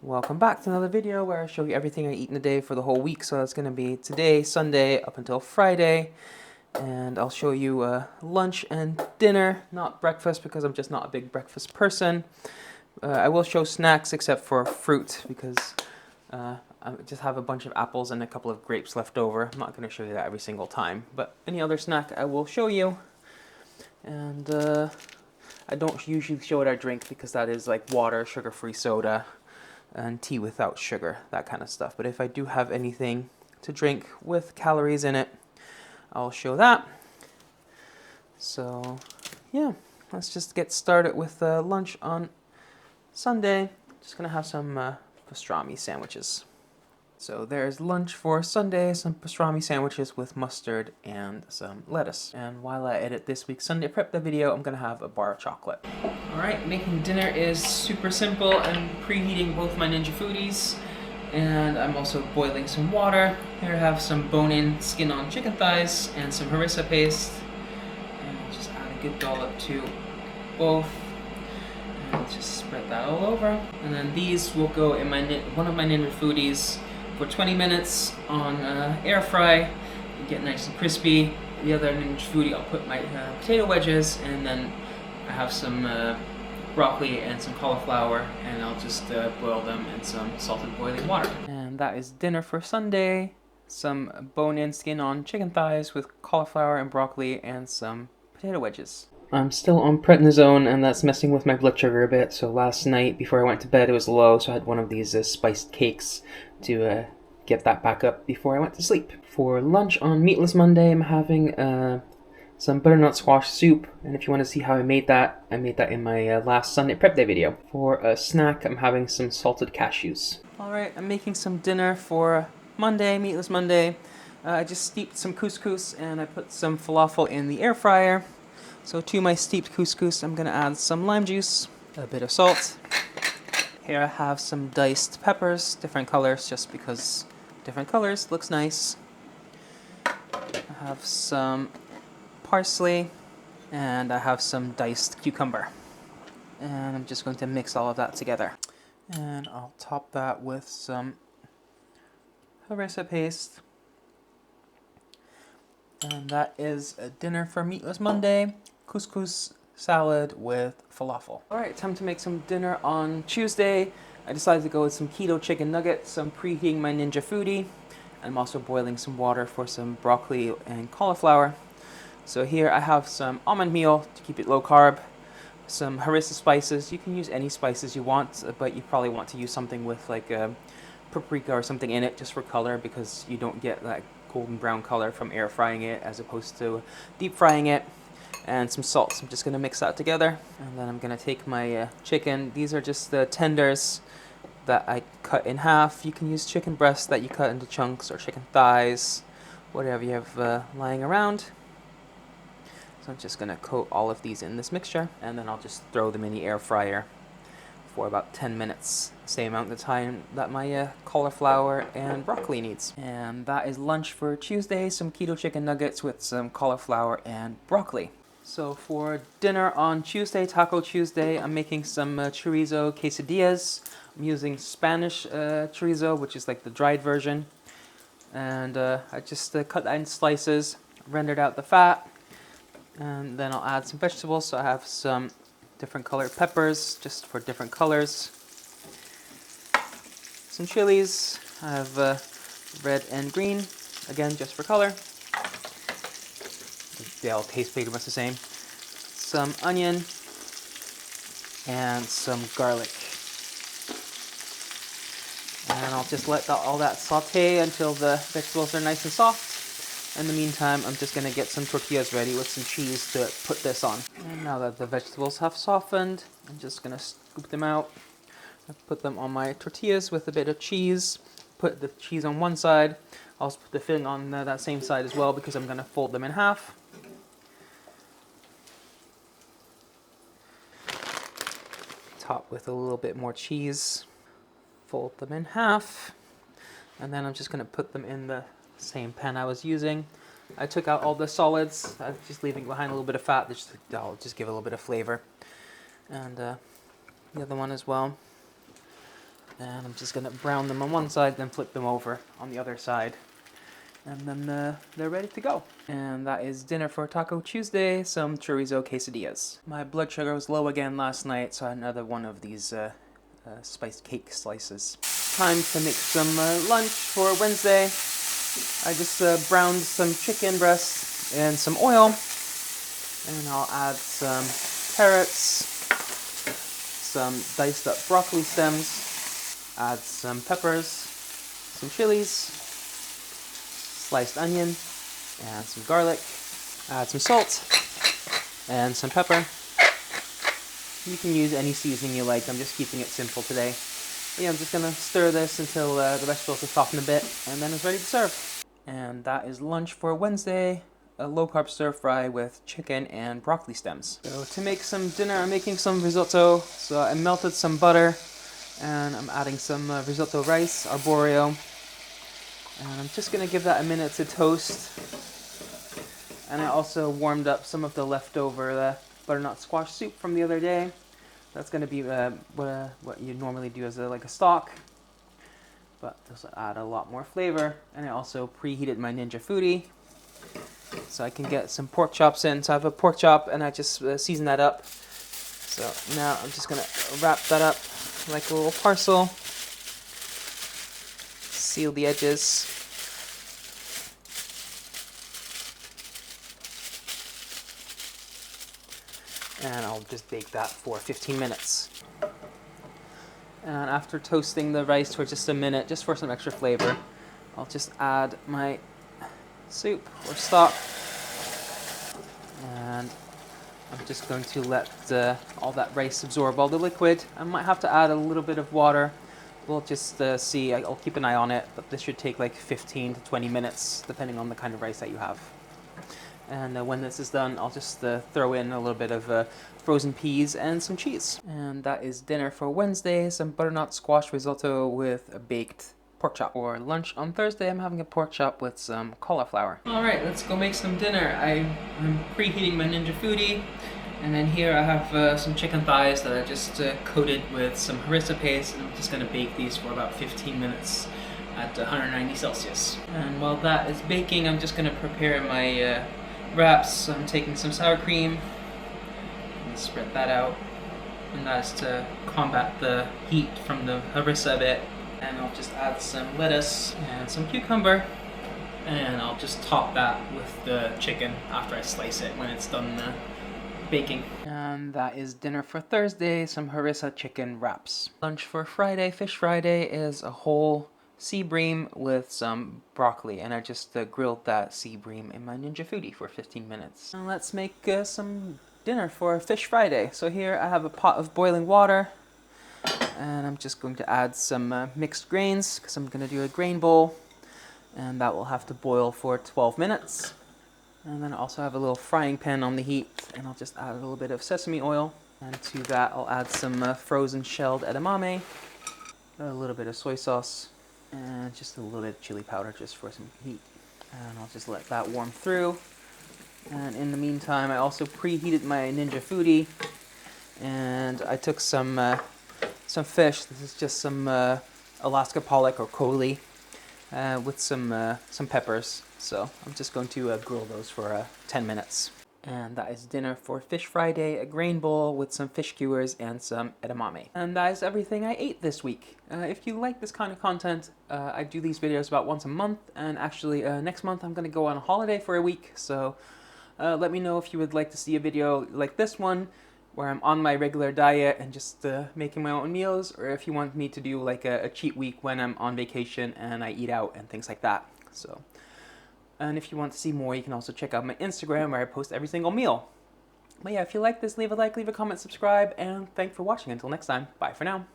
Welcome back to another video where I show you everything I eat in a day for the whole week. So that's going to be today, Sunday, up until Friday. And I'll show you lunch and dinner, not breakfast because I'm just not a big breakfast person. I will show snacks except for fruit because I just have a bunch of apples and a couple of grapes left over. I'm not going to show you that every single time, but any other snack I will show you. And I don't usually show what I drink because that is like water, sugar-free soda, and tea without sugar, that kind of stuff. But if I do have anything to drink with calories in it, I'll show that. So yeah, let's just get started with lunch on Sunday. Just gonna have some pastrami sandwiches. So there's lunch for Sunday, some pastrami sandwiches with mustard and some lettuce. And while I edit this week's Sunday Prep Day video, I'm gonna have a bar of chocolate. Alright, making dinner is super simple. I'm preheating both my Ninja Foodies, and I'm also boiling some water. Here I have some bone-in, skin-on chicken thighs and some harissa paste. And I'll just add a good dollop to both. And I'll just spread that all over. And then these will go in one of my Ninja Foodies for 20 minutes on air fry, get nice and crispy. The other Ninja Foodie, I'll put my potato wedges, and then I have some broccoli and some cauliflower, and I'll just boil them in some salted boiling water. And that is dinner for Sunday. Some bone-in, skin-on chicken thighs with cauliflower and broccoli and some potato wedges. I'm still on prednisone, and that's messing with my blood sugar a bit. So last night, before I went to bed, it was low, so I had one of these spiced cakes to get that back up before I went to sleep. For lunch on Meatless Monday, I'm having some butternut squash soup, and if you want to see how I made that in my last Sunday Prep Day video. For a snack, I'm having some salted cashews. Alright, I'm making some dinner for Monday, Meatless Monday. I just steeped some couscous, and I put some falafel in the air fryer. So to my steeped couscous, I'm going to add some lime juice, a bit of salt. Here I have some diced peppers, different colors, just because different colors looks nice. I have some parsley, and I have some diced cucumber. And I'm just going to mix all of that together. And I'll top that with some harissa paste. And that is a dinner for Meatless Monday. Couscous salad with falafel. Alright, time to make some dinner on Tuesday. I decided to go with some keto chicken nuggets. I'm preheating my Ninja Foodie. I'm also boiling some water for some broccoli and cauliflower. So here I have some almond meal to keep it low carb, some harissa spices. You can use any spices you want, but you probably want to use something with like paprika or something in it just for color, because you don't get that golden brown color from air frying it as opposed to deep frying it. And some salt. So I'm just going to mix that together. And then I'm going to take my chicken. These are just the tenders that I cut in half. You can use chicken breasts that you cut into chunks, or chicken thighs, whatever you have lying around. So I'm just going to coat all of these in this mixture, and then I'll just throw them in the air fryer for about 10 minutes. Same amount of time that my cauliflower and broccoli needs. And that is lunch for Tuesday. Some keto chicken nuggets with some cauliflower and broccoli. So for dinner on Tuesday, Taco Tuesday, I'm making some chorizo quesadillas. I'm using Spanish chorizo, which is like the dried version. And I just cut that in slices, rendered out the fat, and then I'll add some vegetables. So I have some different colored peppers, just for different colors. Some chilies. I have red and green, again just for color. They all taste pretty much the same. Some onion and some garlic. And I'll just let all that saute until the vegetables are nice and soft. In the meantime, I'm just going to get some tortillas ready with some cheese to put this on. And now that the vegetables have softened, I'm just going to scoop them out. I put them on my tortillas with a bit of cheese. Put the cheese on one side. I'll also put the filling on that same side as well, because I'm going to fold them in half. Top with a little bit more cheese. Fold them in half. And then I'm just going to put them in the same pan I was using. I took out all the solids. I'm just leaving behind a little bit of fat. I'll just give a little bit of flavor. And the other one as well. And I'm just gonna brown them on one side, then flip them over on the other side. And then they're ready to go. And that is dinner for Taco Tuesday, some chorizo quesadillas. My blood sugar was low again last night, so I had another one of these spiced cake slices. Time to make some lunch for Wednesday. I just browned some chicken breast in some oil. And I'll add some carrots, some diced up broccoli stems, add some peppers, some chilies, sliced onion, and some garlic. Add some salt and some pepper. You can use any seasoning you like. I'm just keeping it simple today. But yeah, I'm just gonna stir this until the vegetables have softened a bit, and then it's ready to serve. And that is lunch for Wednesday. A low-carb stir-fry with chicken and broccoli stems. So to make some dinner, I'm making some risotto. So I melted some butter, and I'm adding some risotto rice, arborio. And I'm just gonna give that a minute to toast. And I also warmed up some of the leftover butternut squash soup from the other day. That's gonna be what you normally do as like a stock. But this will add a lot more flavor. And I also preheated my Ninja Foodi, so I can get some pork chops in. So I have a pork chop and I just season that up. So now I'm just gonna wrap that up like a little parcel. Seal the edges. And I'll just bake that for 15 minutes. And after toasting the rice for just a minute, just for some extra flavor, I'll just add my soup or stock. And I'm just going to let all that rice absorb all the liquid. I might have to add a little bit of water. We'll just see. I'll keep an eye on it, but this should take like 15 to 20 minutes, depending on the kind of rice that you have. And when this is done, I'll just throw in a little bit of frozen peas and some cheese. And that is dinner for Wednesday, some butternut squash risotto with a baked pork chop. For lunch on Thursday, I'm having a pork chop with some cauliflower. All right, let's go make some dinner. I'm preheating my Ninja Foodi. And then here I have some chicken thighs that I just coated with some harissa paste, and I'm just gonna bake these for about 15 minutes at 190 Celsius. And while that is baking, I'm just gonna prepare my wraps. I'm taking some sour cream and spread that out, and that's to combat the heat from the harissa a bit. And I'll just add some lettuce and some cucumber, and I'll just top that with the chicken after I slice it when it's done baking. And that is dinner for Thursday, some harissa chicken wraps. Lunch for Friday, Fish Friday, is a whole sea bream with some broccoli, and I just grilled that sea bream in my Ninja Foodi for 15 minutes. Now let's make some dinner for Fish Friday. So here I have a pot of boiling water, and I'm just going to add some mixed grains because I'm going to do a grain bowl, and that will have to boil for 12 minutes. And then I also have a little frying pan on the heat, and I'll just add a little bit of sesame oil, and to that I'll add some frozen shelled edamame, a little bit of soy sauce, and just a little bit of chili powder just for some heat. And I'll just let that warm through. And in the meantime, I also preheated my Ninja Foodi, and I took some fish. This is just some Alaska pollock or kohli with some peppers. So I'm just going to grill those for 10 minutes. And that is dinner for Fish Friday, a grain bowl with some fish skewers and some edamame. And that is everything I ate this week. If you like this kind of content, I do these videos about once a month, and actually next month I'm going to go on a holiday for a week, so let me know if you would like to see a video like this one, where I'm on my regular diet and just making my own meals, or if you want me to do like a cheat week when I'm on vacation and I eat out and things like that. So. And if you want to see more, you can also check out my Instagram where I post every single meal. But yeah, if you like this, leave a like, leave a comment, subscribe, and thanks for watching. Until next time, bye for now.